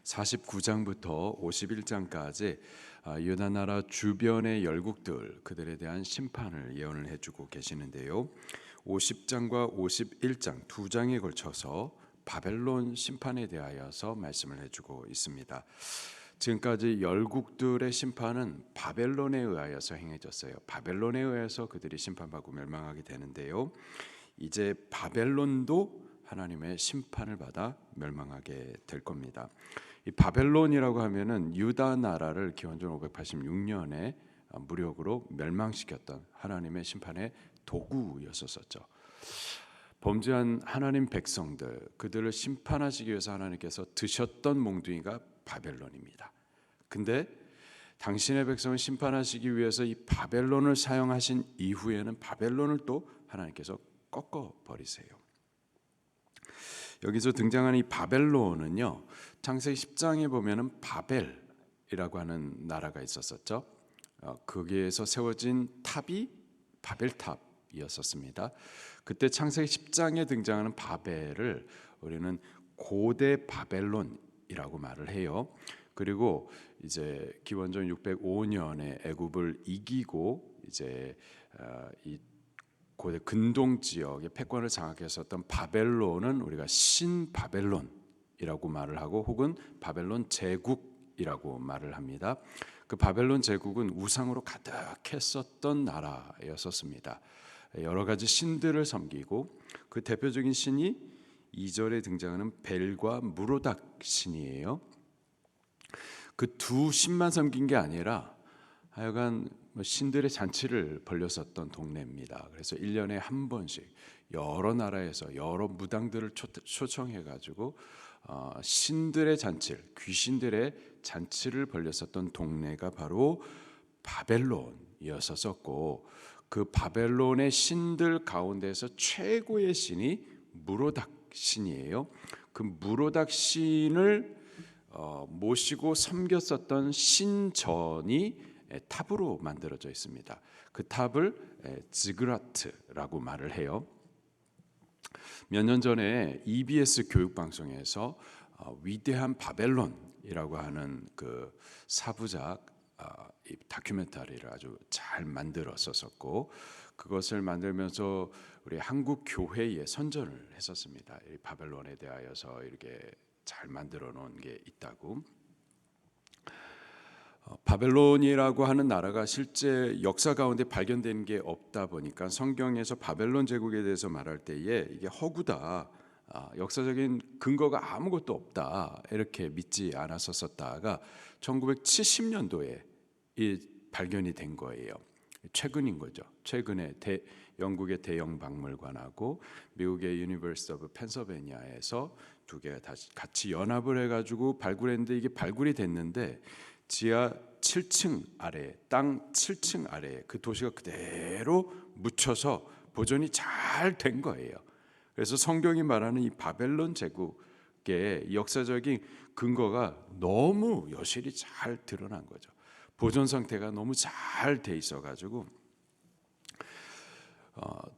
49장부터 51장까지 유다 나라 주변의 열국들 그들에 대한 심판을 예언을 해주고 계시는데요. 50장과 51장 두 장에 걸쳐서 바벨론 심판에 대하여서 말씀을 해주고 있습니다. 지금까지 열국들의 심판은 바벨론에 의하여서 행해졌어요. 바벨론에 의해서 그들이 심판받고 멸망하게 되는데요. 이제 바벨론도 하나님의 심판을 받아 멸망하게 될 겁니다. 이 바벨론이라고 하면은 유다 나라를 기원전 586년에 무력으로 멸망시켰던 하나님의 심판의 도구였었죠. 범죄한 하나님 백성들 그들을 심판하시기 위해서 하나님께서 드셨던 몽둥이가 바벨론입니다. 근데 당신의 백성을 심판하시기 위해서 이 바벨론을 사용하신 이후에는 바벨론을 또 하나님께서 꺾어 버리세요. 여기서 등장하는 이 바벨론은요, 창세기 10장에 보면은 바벨이라고 하는 나라가 있었었죠. 거기에서 세워진 탑이 바벨탑이었었습니다. 그때 창세기 10장에 등장하는 바벨을 우리는 고대 바벨론이라고 말을 해요. 그리고 이제 기원전 605년에 애굽을 이기고 이제 이 고대 근동 지역의 패권을 장악했었던 바벨론은 우리가 신바벨론이라고 말을 하고 혹은 바벨론 제국이라고 말을 합니다. 그 바벨론 제국은 우상으로 가득했었던 나라였었습니다. 여러 가지 신들을 섬기고 그 대표적인 신이 2절에 등장하는 벨과 무로닥 신이에요. 그 두 신만 섬긴 게 아니라 하여간 신들의 잔치를 벌였었던 동네입니다. 그래서 1년에 한 번씩 여러 나라에서 여러 무당들을 초청해가지고 신들의 잔치를, 귀신들의 잔치를 벌였었던 동네가 바로 바벨론이었었고, 그 바벨론의 신들 가운데서 최고의 신이 무로닥 신이에요. 그 무로닥 신을 모시고 섬겼었던 신전이 탑으로 만들어져 있습니다. 그 탑을 지그라트라고 말을 해요. 몇 년 전에 EBS 교육 방송에서 위대한 바벨론이라고 하는 그 사부작 다큐멘터리를 아주 잘 만들었었고, 그것을 만들면서 우리 한국 교회에 선전을 했었습니다. 이 바벨론에 대하여서 이렇게 잘 만들어 놓은 게 있다고. 바벨론이라고 하는 나라가 실제 역사 가운데 발견된 게 없다 보니까 성경에서 바벨론 제국에 대해서 말할 때에 이게 허구다, 역사적인 근거가 아무것도 없다 이렇게 믿지 않았었다가 1970년도에 이 발견이 된 거예요. 최근인 거죠. 최근에 영국의 대형 박물관하고 미국의 유니버시티 오브 펜실베니아에서 두 개가 다시 같이 연합을 해가지고 발굴했는데, 이게 발굴이 됐는데 지하 7층 아래, 땅 7층 아래 그 도시가 그대로 묻혀서 보존이 잘 된 거예요. 그래서 성경이 말하는 이 바벨론 제국의 역사적인 근거가 너무 여실히 잘 드러난 거죠. 보존 상태가 너무 잘 돼 있어가지고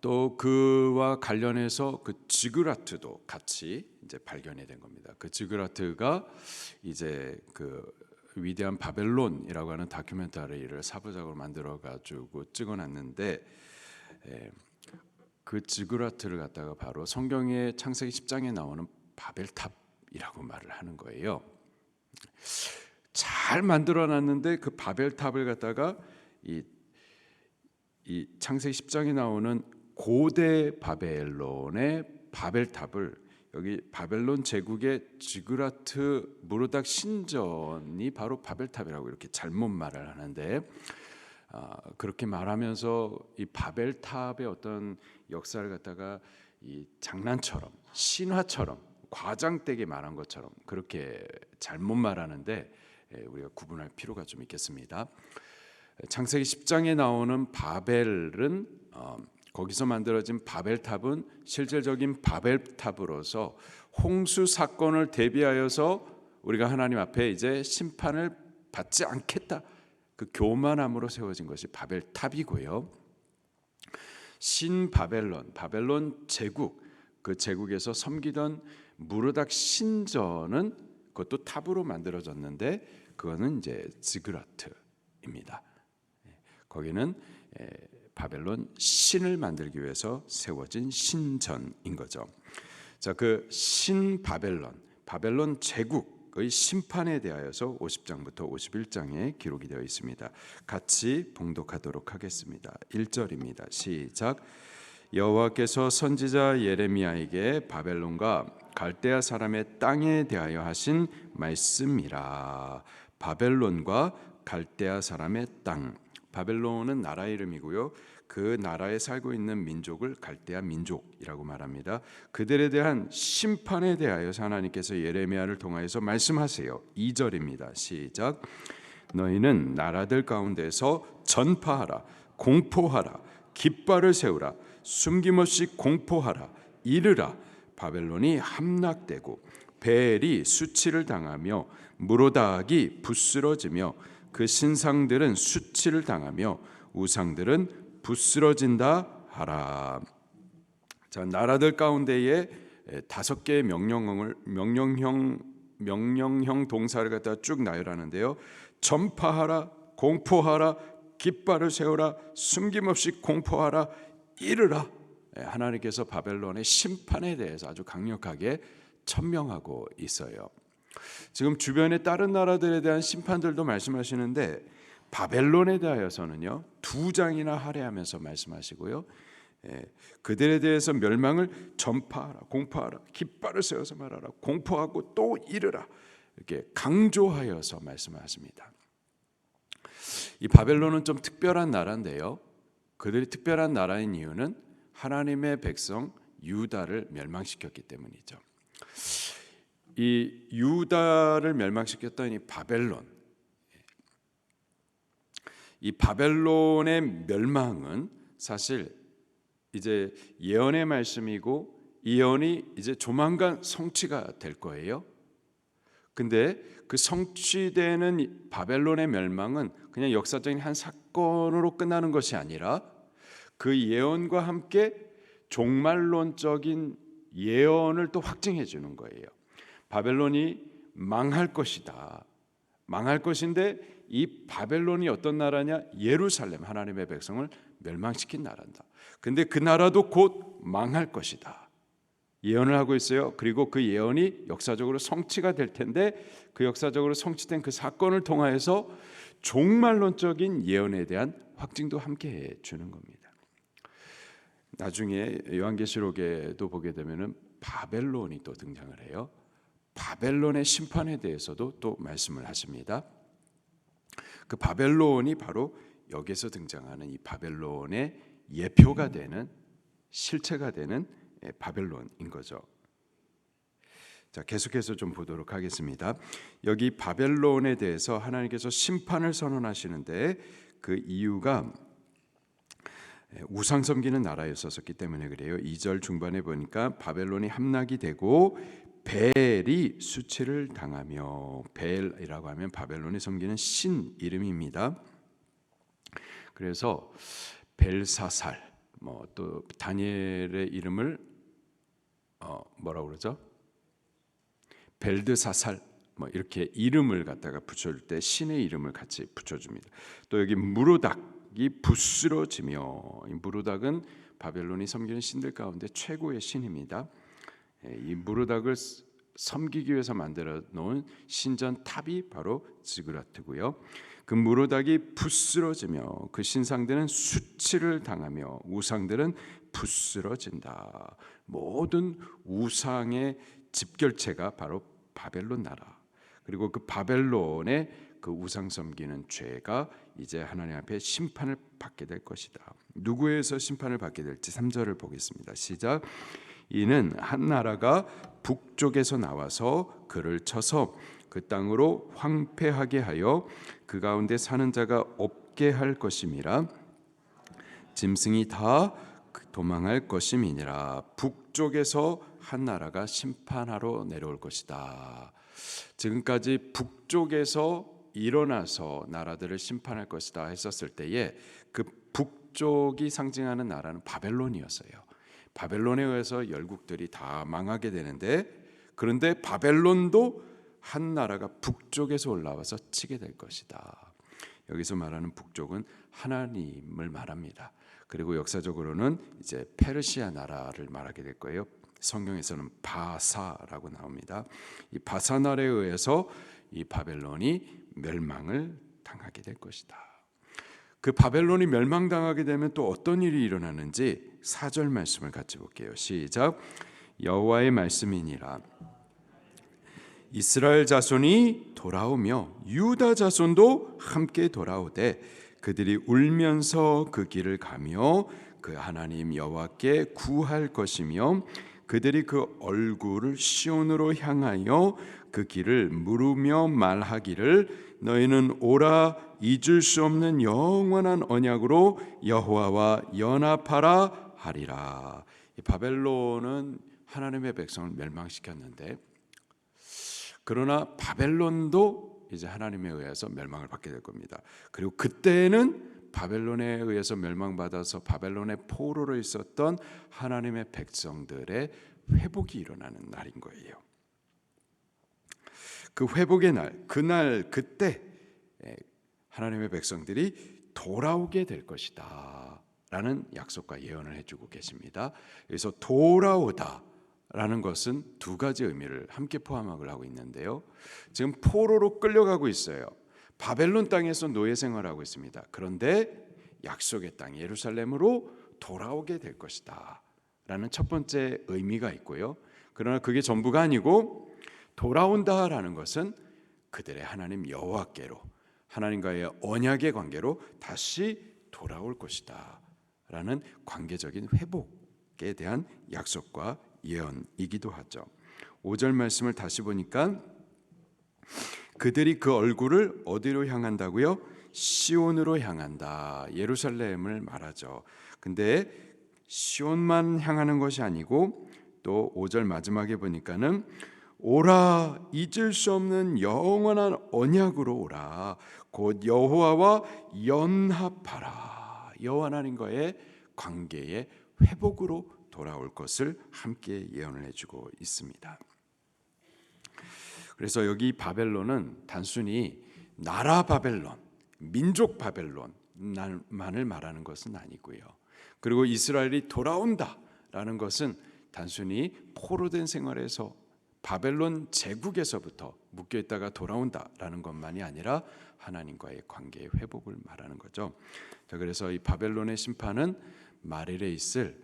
또 그와 관련해서 그 지그라트도 같이 이제 발견이 된 겁니다. 그 지그라트가 이제 그 위대한 바벨론이라고 하는 다큐멘터리를 사부작으로 만들어 가지고 찍어놨는데, 그 지그라트를 갖다가 바로 성경의 창세기 10장에 나오는 바벨탑이라고 말을 하는 거예요. 잘 만들어놨는데 그 바벨탑을 갖다가 이 창세기 10장에 나오는 고대 바벨론의 바벨탑을 여기 바벨론 제국의 지그라트 무로닥 신전이 바로 바벨탑이라고 이렇게 잘못 말을 하는데, 그렇게 말하면서 이 바벨탑의 어떤 역사를 갖다가 이 장난처럼 신화처럼 과장되게 말한 것처럼 그렇게 잘못 말하는데, 우리가 구분할 필요가 좀 있겠습니다. 창세기 10장에 나오는 바벨은 거기서 만들어진 바벨탑은 실질적인 바벨탑으로서 홍수 사건을 대비하여서 우리가 하나님 앞에 이제 심판을 받지 않겠다, 그 교만함으로 세워진 것이 바벨탑이고요. 신바벨론, 바벨론 제국, 그 제국에서 섬기던 무르닥 신전은 그것도 탑으로 만들어졌는데 그거는 이제 지그라트입니다. 거기는 바벨론 신을 만들기 위해서 세워진 신전인 거죠. 자, 그 신바벨론, 바벨론 제국의 심판에 대하여서 50장부터 51장에 기록이 되어 있습니다. 같이 봉독하도록 하겠습니다. 1절입니다. 시작. 여호와께서 선지자 예레미야에게 바벨론과 갈대아 사람의 땅에 대하여 하신 말씀이라. 바벨론과 갈대아 사람의 땅. 바벨론은 나라 이름이고요. 그 나라에 살고 있는 민족을 갈대아 민족이라고 말합니다. 그들에 대한 심판에 대하여서 하나님께서 예레미야를 통하여서 말씀하세요. 2절입니다. 시작. 너희는 나라들 가운데서 전파하라, 공포하라, 깃발을 세우라, 숨김없이 공포하라, 이르라. 바벨론이 함락되고 벨이 수치를 당하며 무로닥이 부스러지며 그 신상들은 수치를 당하며 우상들은 부스러진다 하라. 자, 나라들 가운데에 5개의 명령형 동사를 갖다 쭉 나열하는데요. 전파하라, 공포하라, 깃발을 세우라, 숨김없이 공포하라, 이르라. 하나님께서 바벨론의 심판에 대해서 아주 강력하게 천명하고 있어요. 지금 주변의 다른 나라들에 대한 심판들도 말씀하시는데 바벨론에 대하여서는요 2장이나 할애하면서 말씀하시고요. 그들에 대해서 멸망을 전파하라, 공포하라, 깃발을 세워서 말하라, 공포하고 또 이르라, 이렇게 강조하여서 말씀하십니다. 이 바벨론은 좀 특별한 나라인데요. 그들이 특별한 나라인 이유는 하나님의 백성 유다를 멸망시켰기 때문이죠. 이 유다를 멸망시켰던 이 바벨론의 멸망은 사실 이제 예언의 말씀이고 이 예언이 이제 조만간 성취가 될 거예요. 근데 그 성취되는 바벨론의 멸망은 그냥 역사적인 한 사건으로 끝나는 것이 아니라 그 예언과 함께 종말론적인 예언을 또 확증해 주는 거예요. 바벨론이 망할 것이다. 망할 것인데 이 바벨론이 어떤 나라냐? 예루살렘, 하나님의 백성을 멸망시킨 나라다. 근데 그 나라도 곧 망할 것이다. 예언을 하고 있어요. 그리고 그 예언이 역사적으로 성취가 될 텐데 그 역사적으로 성취된 그 사건을 통하여서 종말론적인 예언에 대한 확증도 함께 해 주는 겁니다. 나중에 요한계시록에도 보게 되면은 바벨론이 또 등장을 해요. 바벨론의 심판에 대해서도 또 말씀을 하십니다. 그 바벨론이 바로 여기서 등장하는 이 바벨론의 예표가 되는, 실체가 되는 바벨론인 거죠. 자, 계속해서 좀 보도록 하겠습니다. 여기 바벨론에 대해서 하나님께서 심판을 선언하시는데 그 이유가 우상 섬기는 나라였었기 때문에 그래요. 2절 중반에 보니까 바벨론이 함락이 되고 벨이 수치를 당하며, 벨이라고 하면 바벨론이 섬기는 신 이름입니다. 그래서 벨사살, 또 다니엘의 이름을 뭐라고 그러죠? 벨드사살, 이렇게 이름을 갖다가 붙여줄 때 신의 이름을 같이 붙여줍니다. 또 여기 무로닥이 부스러지며, 이 무로닥은 바벨론이 섬기는 신들 가운데 최고의 신입니다. 이 무로닥을 섬기기 위해서 만들어 놓은 신전 탑이 바로 지그라트고요. 그 무로닥이 부스러지며 그 신상들은 수치를 당하며 우상들은 부스러진다. 모든 우상의 집결체가 바로 바벨론 나라. 그리고 그 바벨론의 그 우상 섬기는 죄가 이제 하나님 앞에 심판을 받게 될 것이다. 누구에서 심판을 받게 될지 3절을 보겠습니다. 시작. 이는 한 나라가 북쪽에서 나와서 그를 쳐서 그 땅으로 황폐하게 하여 그 가운데 사는 자가 없게 할 것임이라. 짐승이 다 도망할 것임이니라. 북쪽에서 한 나라가 심판하러 내려올 것이다. 지금까지 북쪽에서 일어나서 나라들을 심판할 것이다 했었을 때에 그 북쪽이 상징하는 나라는 바벨론이었어요. 바벨론에 의해서 열국들이 다 망하게 되는데, 그런데 바벨론도 한 나라가 북쪽에서 올라와서 치게 될 것이다. 여기서 말하는 북쪽은 하나님을 말합니다. 그리고 역사적으로는 이제 페르시아 나라를 말하게 될 거예요. 성경에서는 바사라고 나옵니다. 이 바사 나라에 의해서 이 바벨론이 멸망을 당하게 될 것이다. 그 바벨론이 멸망당하게 되면 또 어떤 일이 일어나는지 4절 말씀을 같이 볼게요. 시작. 여호와의 말씀이니라. 이스라엘 자손이 돌아오며 유다 자손도 함께 돌아오되 그들이 울면서 그 길을 가며 그 하나님 여호와께 구할 것이며 그들이 그 얼굴을 시온으로 향하여 그 길을 물으며 말하기를 너희는 오라 잊을 수 없는 영원한 언약으로 여호와와 연합하라 하리라. 이 바벨론은 하나님의 백성을 멸망시켰는데 그러나 바벨론도 이제 하나님에 의해서 멸망을 받게 될 겁니다. 그리고 그때는 바벨론에 의해서 멸망받아서 바벨론의 포로로 있었던 하나님의 백성들의 회복이 일어나는 날인 거예요. 그 회복의 날, 그때 하나님의 백성들이 돌아오게 될 것이다 라는 약속과 예언을 해주고 계십니다. 그래서 돌아오다 라는 것은 두 가지 의미를 함께 포함을 하고 있는데요. 지금 포로로 끌려가고 있어요. 바벨론 땅에서 노예 생활하고 있습니다. 그런데 약속의 땅 예루살렘으로 돌아오게 될 것이다 라는 첫 번째 의미가 있고요. 그러나 그게 전부가 아니고 돌아온다라는 것은 그들의 하나님 여호와께로 하나님과의 언약의 관계로 다시 돌아올 것이다 라는 관계적인 회복에 대한 약속과 예언이기도 하죠. 5절 말씀을 다시 보니까 그들이 그 얼굴을 어디로 향한다고요? 시온으로 향한다. 예루살렘을 말하죠. 근데 시온만 향하는 것이 아니고 또 5절 마지막에 보니까는 오라 잊을 수 없는 영원한 언약으로 오라 곧 여호와와 연합하라. 여호와 하나님과의 관계의 회복으로 돌아올 것을 함께 예언을 해주고 있습니다. 그래서 여기 바벨론은 단순히 나라 바벨론, 민족 바벨론만을 말하는 것은 아니고요. 그리고 이스라엘이 돌아온다라는 것은 단순히 포로된 생활에서 바벨론 제국에서부터 묶여있다가 돌아온다라는 것만이 아니라 하나님과의 관계의 회복을 말하는 거죠. 자, 그래서 이 바벨론의 심판은 말일에 있을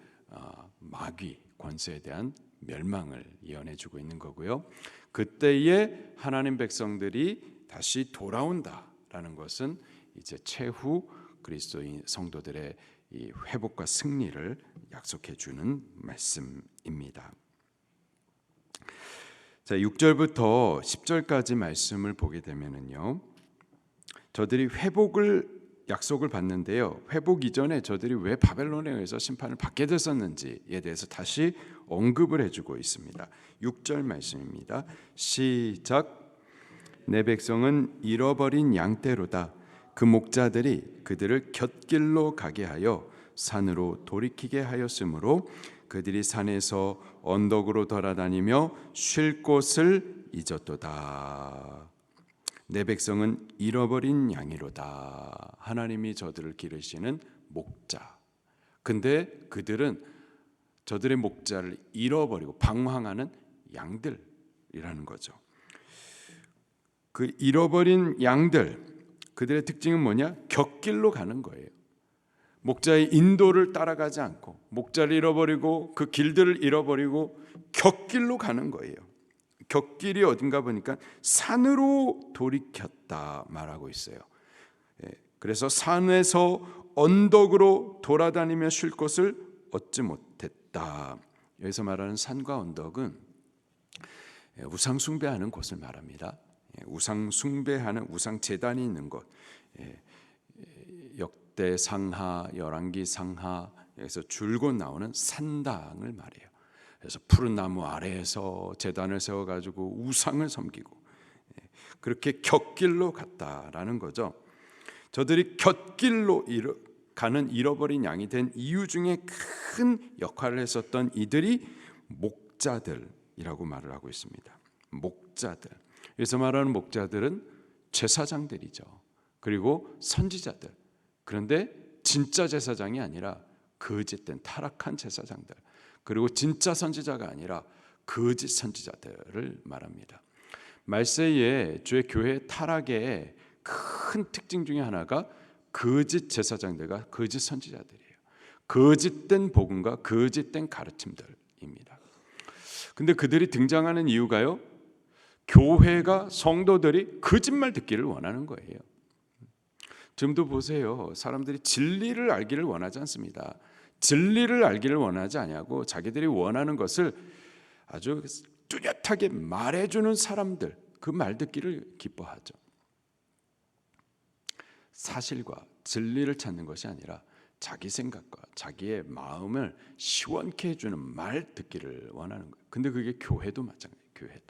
마귀 권세에 대한 멸망을 예언해주고 있는 거고요. 그때에 하나님 백성들이 다시 돌아온다라는 것은 이제 최후 그리스도인 성도들의 이 회복과 승리를 약속해주는 말씀입니다. 자, 6절부터 10절까지 말씀을 보게 되면은요, 저들이 회복을 약속을 받는데요. 회복 이전에 저들이 왜 바벨론에 의해서 심판을 받게 됐었는지에 대해서 다시 언급을 해주고 있습니다. 6절 말씀입니다. 시작. 내 백성은 잃어버린 양떼로다. 그 목자들이 그들을 곁길로 가게 하여 산으로 돌이키게 하였으므로 그들이 산에서 언덕으로 돌아다니며 쉴 곳을 잊었도다. 내 백성은 잃어버린 양이로다. 하나님이 저들을 기르시는 목자. 근데 그들은 저들의 목자를 잃어버리고 방황하는 양들이라는 거죠. 그 잃어버린 양들, 그들의 특징은 뭐냐? 곁길로 가는 거예요. 목자의 인도를 따라가지 않고 목자를 잃어버리고 그 길들을 잃어버리고 곁길로 가는 거예요. 곁길이 어딘가 보니까 산으로 돌이켰다 말하고 있어요. 그래서 산에서 언덕으로 돌아다니며 쉴 곳을 얻지 못했다. 여기서 말하는 산과 언덕은 우상 숭배하는 곳을 말합니다. 우상 숭배하는 우상 제단이 있는 곳, 역대 상하, 열왕기 상하에서 줄곧 나오는 산당을 말해요. 그래서 푸른 나무 아래에서 제단을 세워가지고 우상을 섬기고 그렇게 곁길로 갔다라는 거죠. 저들이 곁길로 가는 잃어버린 양이 된 이유 중에 큰 역할을 했었던 이들이 목자들이라고 말을 하고 있습니다. 목자들. 여기서 말하는 목자들은 제사장들이죠. 그리고 선지자들. 그런데 진짜 제사장이 아니라 거짓된 타락한 제사장들, 그리고 진짜 선지자가 아니라 거짓 선지자들을 말합니다. 말세에 주의 교회 타락의 큰 특징 중에 하나가 거짓 제사장들과 거짓 선지자들이에요. 거짓된 복음과 거짓된 가르침들입니다. 근데 그들이 등장하는 이유가요, 교회가, 성도들이 거짓말 듣기를 원하는 거예요. 지금도 보세요. 사람들이 진리를 알기를 원하지 않습니다. 진리를 알기를 원하지 않냐고 자기들이 원하는 것을 아주 뚜렷하게 말해주는 사람들, 그 말 듣기를 기뻐하죠. 사실과 진리를 찾는 것이 아니라 자기 생각과 자기의 마음을 시원케 해주는 말 듣기를 원하는 거예요. 근데 그게 교회도 마찬가지예요.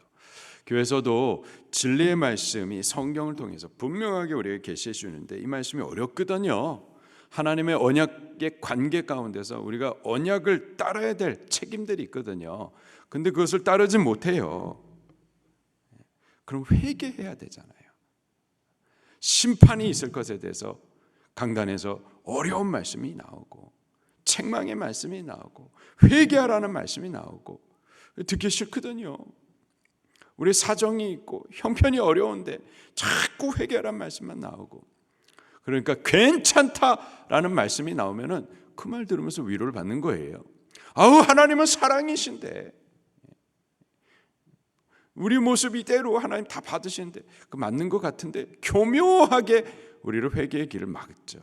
교회에서도 진리의 말씀이 성경을 통해서 분명하게 우리에게 계시해 주는데 이 말씀이 어렵거든요. 하나님의 언약의 관계 가운데서 우리가 언약을 따라야 될 책임들이 있거든요. 근데 그것을 따르지 못해요. 그럼 회개해야 되잖아요. 심판이 있을 것에 대해서 강단에서 어려운 말씀이 나오고, 책망의 말씀이 나오고, 회개하라는 말씀이 나오고, 듣기 싫거든요. 우리 사정이 있고 형편이 어려운데 자꾸 회개하라는 말씀만 나오고, 그러니까 괜찮다라는 말씀이 나오면은 그 말 들으면서 위로를 받는 거예요. 아우, 하나님은 사랑이신데, 우리 모습 이대로 하나님 다 받으시는데 그 맞는 것 같은데 교묘하게 우리를 회개의 길을 막죠.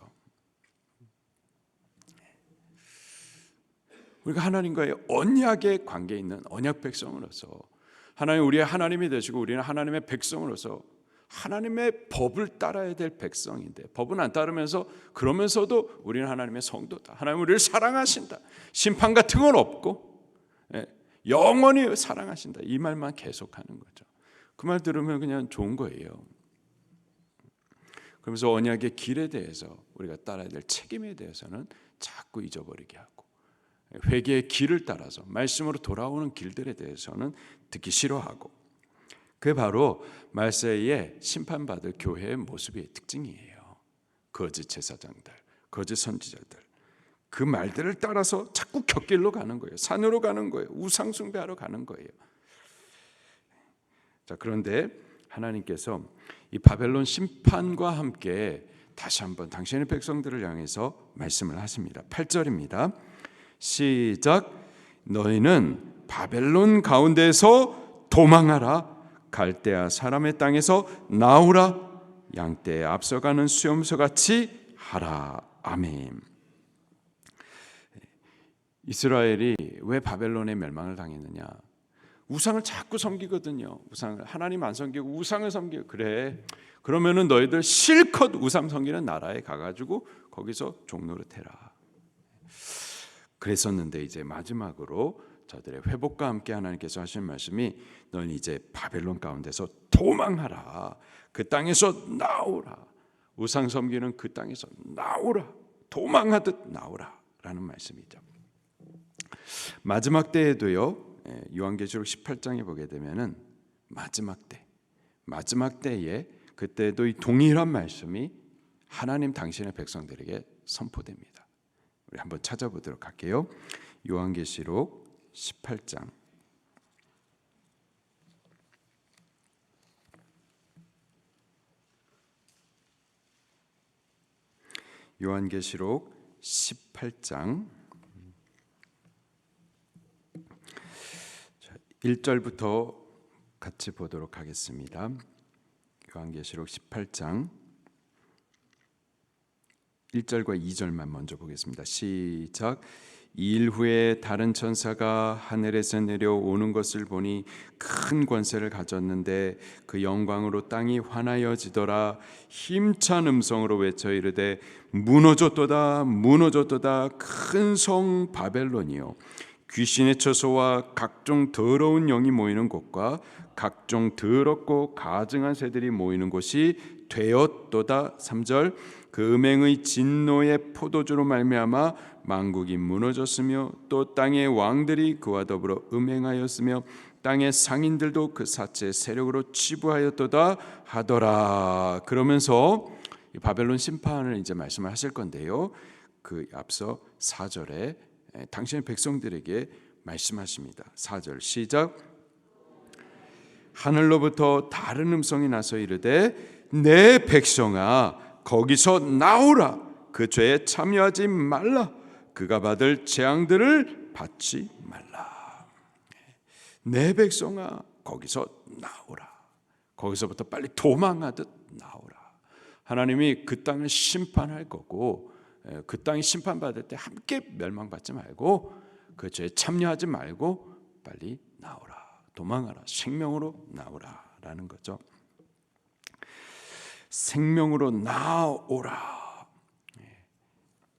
우리가 하나님과의 언약의 관계에 있는 언약 백성으로서, 하나님 우리의 하나님이 되시고 우리는 하나님의 백성으로서 하나님의 법을 따라야 될 백성인데, 법은 안 따르면서 그러면서도 우리는 하나님의 성도다, 하나님 우리를 사랑하신다, 심판 같은 건 없고 영원히 사랑하신다, 이 말만 계속하는 거죠. 그 말 들으면 그냥 좋은 거예요. 그러면서 언약의 길에 대해서 우리가 따라야 될 책임에 대해서는 자꾸 잊어버리게 하고, 회개의 길을 따라서 말씀으로 돌아오는 길들에 대해서는 듣기 싫어하고, 그게 바로 말세에 심판받을 교회의 모습의 특징이에요. 거짓 제사장들, 거짓 선지자들, 그 말들을 따라서 자꾸 곁길로 가는 거예요. 산으로 가는 거예요. 우상 숭배하러 가는 거예요. 자, 그런데 하나님께서 이 바벨론 심판과 함께 다시 한번 당신의 백성들을 향해서 말씀을 하십니다. 8절입니다. 시작. 너희는 바벨론 가운데에서 도망하라. 갈대아 사람의 땅에서 나오라. 양떼에 앞서가는 수염소 같이 하라. 아멘. 이스라엘이 왜 바벨론의 멸망을 당했느냐? 우상을 자꾸 섬기거든요. 우상을, 하나님 안 섬기고 우상을 섬기고. 그래, 그러면은 너희들 실컷 우상 섬기는 나라에 가가지고 거기서 종노릇해라. 그랬었는데 이제 마지막으로 저들의 회복과 함께 하나님께서 하신 말씀이, 너는 이제 바벨론 가운데서 도망하라. 그 땅에서 나오라. 우상 섬기는 그 땅에서 나오라. 도망하듯 나오라 라는 말씀이죠. 마지막 때에도요, 요한계시록 18장에 보게 되면은 마지막 때에 그때도 이 동일한 말씀이 하나님 당신의 백성들에게 선포됩니다. 우리 한번 찾아보도록 할게요. 요한계시록 18장 요한계시록 18장 1절부터 같이 보도록 하겠습니다. 요한계시록 18장 1절과 2절만 먼저 보겠습니다. 시작. 2일 후에 다른 천사가 하늘에서 내려오는 것을 보니 큰 권세를 가졌는데 그 영광으로 땅이 환하여지더라. 힘찬 음성으로 외쳐 이르되 무너졌도다 무너졌도다 큰 성 바벨론이요, 귀신의 처소와 각종 더러운 영이 모이는 곳과 각종 더럽고 가증한 새들이 모이는 곳이 되었도다. 3절. 그 음행의 진노의 포도주로 말미암아 만국이 무너졌으며 또 땅의 왕들이 그와 더불어 음행하였으며 땅의 상인들도 그 사체의 세력으로 치부하였도다 하더라. 그러면서 바벨론 심판을 이제 말씀을 하실 건데요. 그 앞서 4절에 당신의 백성들에게 말씀하십니다. 4절 시작. 하늘로부터 다른 음성이 나서 이르되 내 백성아 거기서 나오라. 그 죄에 참여하지 말라. 그가 받을 재앙들을 받지 말라. 내 백성아 거기서 나오라. 거기서부터 빨리 도망하듯 나오라. 하나님이 그 땅을 심판할 거고 그 땅이 심판받을 때 함께 멸망받지 말고 그 죄에 참여하지 말고 빨리 나오라. 도망하라. 생명으로 나오라라는 거죠. 생명으로 나오라.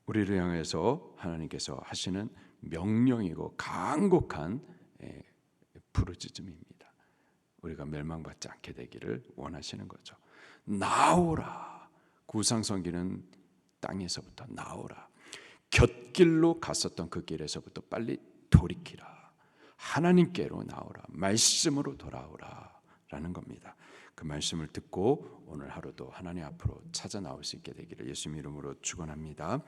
우리를 향해서 하나님께서 하시는 명령이고 간곡한 부르짖음입니다. 우리가 멸망받지 않게 되기를 원하시는 거죠. 나오라. 구상성기는 땅에서부터 나오라. 곁길로 갔었던 그 길에서부터 빨리 돌이키라. 하나님께로 나오라. 말씀으로 돌아오라 라는 겁니다. 그 말씀을 듣고 오늘 하루도 하나님 앞으로 찾아 나올 수 있게 되기를 예수님 이름으로 축원합니다.